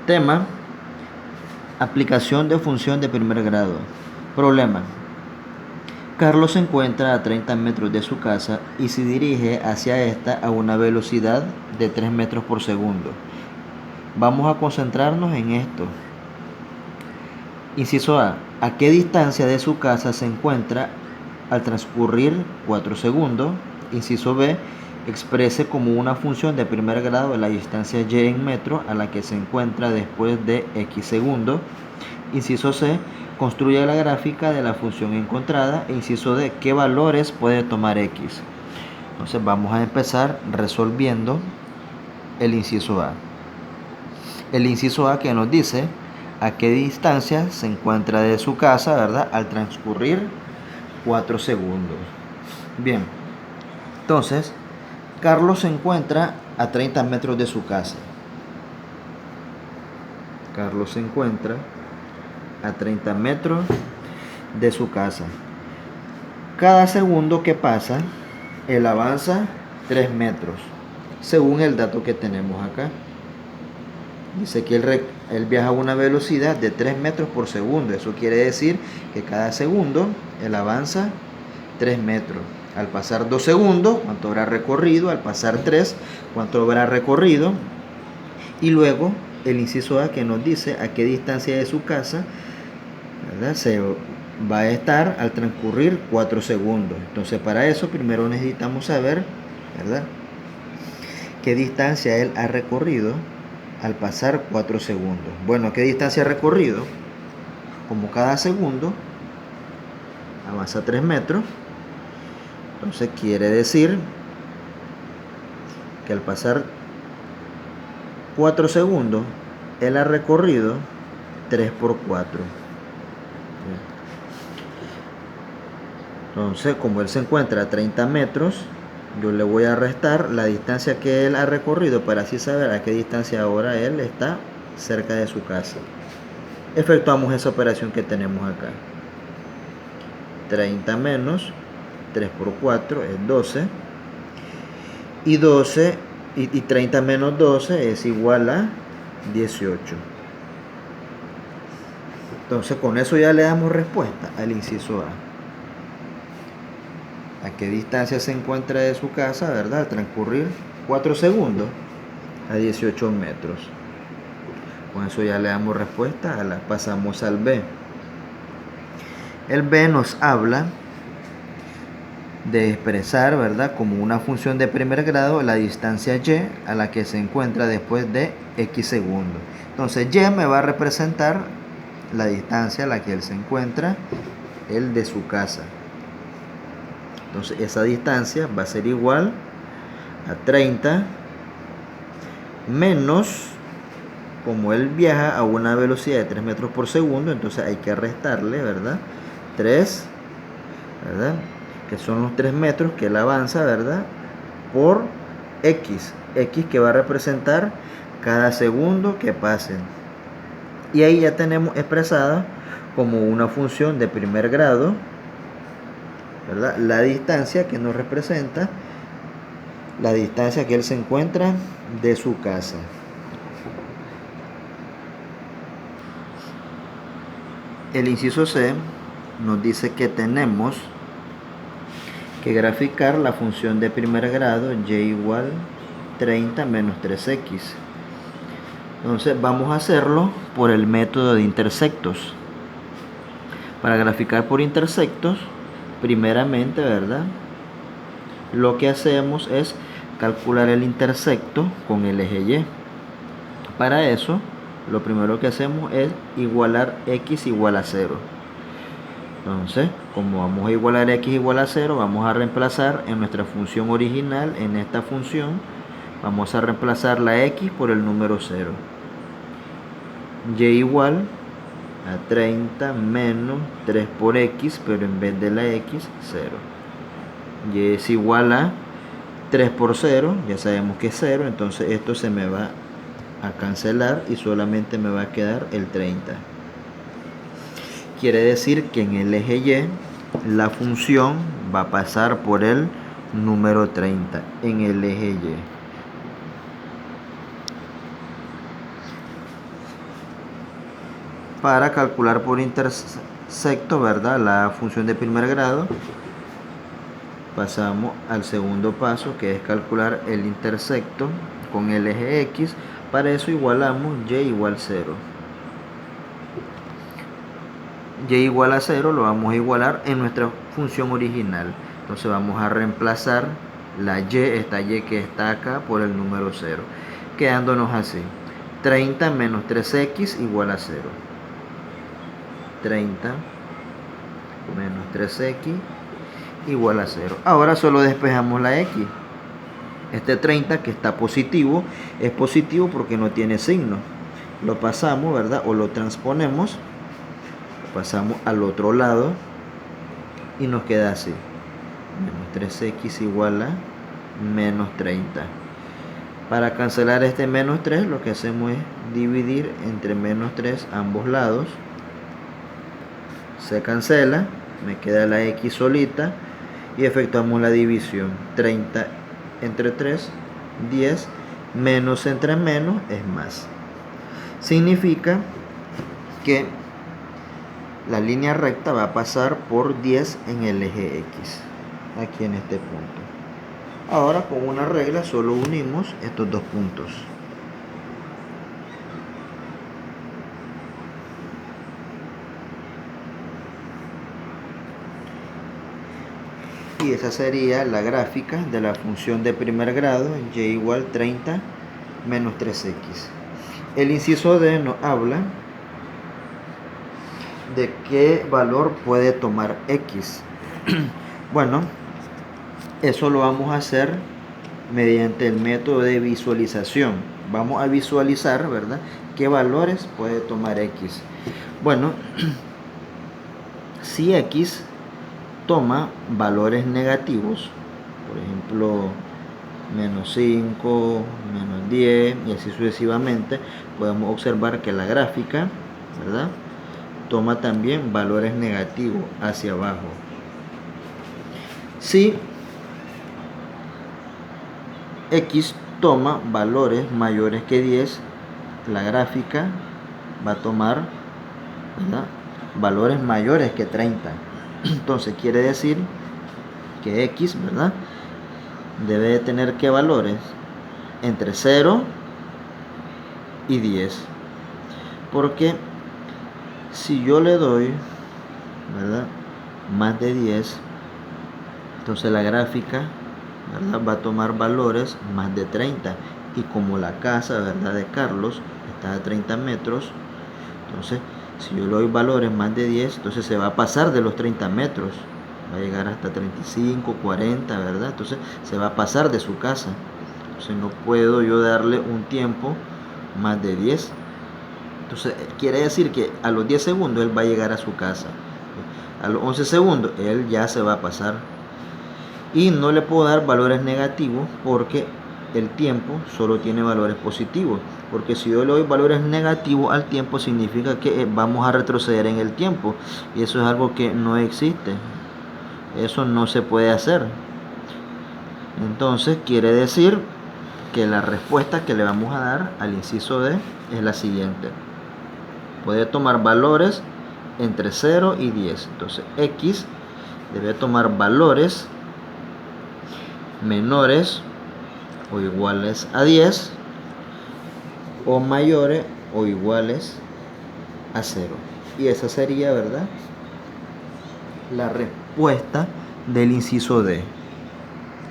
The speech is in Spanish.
Tema: aplicación de función de primer grado. Problema: Carlos se encuentra a 30 metros de su casa y se dirige hacia esta a una velocidad de 3 metros por segundo. Vamos a concentrarnos en esto. Inciso A: ¿a qué distancia de su casa se encuentra al transcurrir 4 segundos? Inciso B: exprese como una función de primer grado la distancia y en metros a la que se encuentra después de x segundos. Inciso C: construya la gráfica de la función encontrada. Inciso D: ¿qué valores puede tomar x? Entonces vamos a empezar resolviendo el inciso A. El inciso A que nos dice a qué distancia se encuentra de su casa, ¿verdad?, al transcurrir 4 segundos. Bien, entonces Carlos se encuentra a 30 metros de su casa. Carlos se encuentra a 30 metros de su casa. Cada segundo que pasa, él avanza 3 metros, según el dato que tenemos acá. Dice que él viaja a una velocidad de 3 metros por segundo. Eso quiere decir que cada segundo él avanza 3 metros. Al pasar 2 segundos, ¿cuánto habrá recorrido? Al pasar 3, ¿cuánto habrá recorrido? Y luego el inciso A que nos dice a qué distancia de su casa, ¿verdad?, se va a estar al transcurrir 4 segundos. Entonces para eso primero necesitamos saber, ¿verdad?, qué distancia él ha recorrido al pasar 4 segundos. Bueno, ¿qué distancia ha recorrido? Como cada segundo avanza 3 metros, entonces quiere decir que al pasar 4 segundos, él ha recorrido 3 por 4. Entonces, como él se encuentra a 30 metros, yo le voy a restar la distancia que él ha recorrido para así saber a qué distancia ahora él está cerca de su casa. Efectuamos esa operación que tenemos acá. 30 menos 3 por 4 es 12. Y 12 y 30 menos 12 es igual a 18. Entonces con eso ya le damos respuesta al inciso A. ¿A qué distancia se encuentra de su casa, verdad?, al transcurrir 4 segundos, a 18 metros. Con eso ya le damos respuesta. Pasamos al B. El B nos habla de expresar, ¿verdad?, como una función de primer grado la distancia y a la que se encuentra después de x segundos. Entonces y me va a representar la distancia a la que él se encuentra, él de su casa. Entonces esa distancia va a ser igual a 30 menos, como él viaja a una velocidad de 3 metros por segundo, entonces hay que restarle, ¿verdad?, 3, ¿verdad?, que son los 3 metros que él avanza, ¿verdad?, por x que va a representar cada segundo que pasen. Y ahí ya tenemos expresada como una función de primer grado, ¿verdad?, la distancia que nos representa la distancia que él se encuentra de su casa. El inciso C nos dice que tenemos que graficar la función de primer grado y igual 30 menos 3x. Entonces vamos a hacerlo por el método de intersectos. Para graficar por intersectos, primeramente, ¿verdad?, lo que hacemos es calcular el intersecto con el eje Y. Para eso, lo primero que hacemos es igualar x igual a 0. Entonces, como vamos a igualar x igual a 0, vamos a reemplazar en nuestra función original, en esta función, vamos a reemplazar la x por el número 0. Y igual a 30 menos 3 por x, pero en vez de la x, 0. Y es igual a 3 por 0, ya sabemos que es 0, entonces esto se me va a cancelar y solamente me va a quedar el 30. Quiere decir que en el eje Y la función va a pasar por el número 30 en el eje Y. Para calcular por intersecto, ¿verdad?, la función de primer grado, pasamos al segundo paso, que es calcular el intersecto con el eje X. Para eso igualamos y igual 0. Y igual a 0 lo vamos a igualar en nuestra función original. Entonces vamos a reemplazar la y, esta y que está acá, por el número 0, quedándonos así: 30 menos 3x igual a 0. 30 menos 3x igual a 0. Ahora solo despejamos la x. Este 30 que está positivo, es positivo porque no tiene signo. Lo pasamos, ¿verdad? O lo transponemos. Lo pasamos al otro lado y nos queda así: menos 3x igual a menos 30. Para cancelar este menos 3, lo que hacemos es dividir entre menos 3 ambos lados. Se cancela, me queda la x solita y efectuamos la división. 30 entre 3, 10, menos entre menos es más. Significa que la línea recta va a pasar por 10 en el eje X, aquí en este punto. Ahora, con una regla solo unimos estos dos puntos. Y esa sería la gráfica de la función de primer grado y igual 30 menos 3x. El inciso D nos habla de qué valor puede tomar x. Bueno, eso lo vamos a hacer mediante el método de visualización. Vamos a visualizar, ¿verdad?, qué valores puede tomar x. Bueno, si x toma valores negativos, por ejemplo menos 5, menos 10 y así sucesivamente, podemos observar que la gráfica, ¿verdad?, toma también valores negativos hacia abajo. Si x toma valores mayores que 10, la gráfica va a tomar, ¿verdad?, valores mayores que 30. Entonces quiere decir que x, ¿verdad?, debe de tener ¿qué valores? Entre 0 y 10. Porque si yo le doy, ¿verdad?, más de 10, entonces la gráfica, ¿verdad?, va a tomar valores más de 30. Y como la casa, ¿verdad?, de Carlos está a 30 metros, entonces si yo le doy valores más de 10, entonces se va a pasar de los 30 metros. Va a llegar hasta 35, 40, ¿verdad? Entonces se va a pasar de su casa. Entonces no puedo yo darle un tiempo más de 10. Entonces quiere decir que a los 10 segundos él va a llegar a su casa. A los 11 segundos él ya se va a pasar. Y no le puedo dar valores negativos porque el tiempo solo tiene valores positivos. Porque si yo le doy valores negativos al tiempo, significa que vamos a retroceder en el tiempo. Y eso es algo que no existe. Eso no se puede hacer. Entonces quiere decir que la respuesta que le vamos a dar al inciso D es la siguiente: puede tomar valores entre 0 y 10. Entonces x debe tomar valores menores o iguales a 10 o mayores o iguales a 0. Y esa sería, ¿verdad?, la respuesta del inciso D.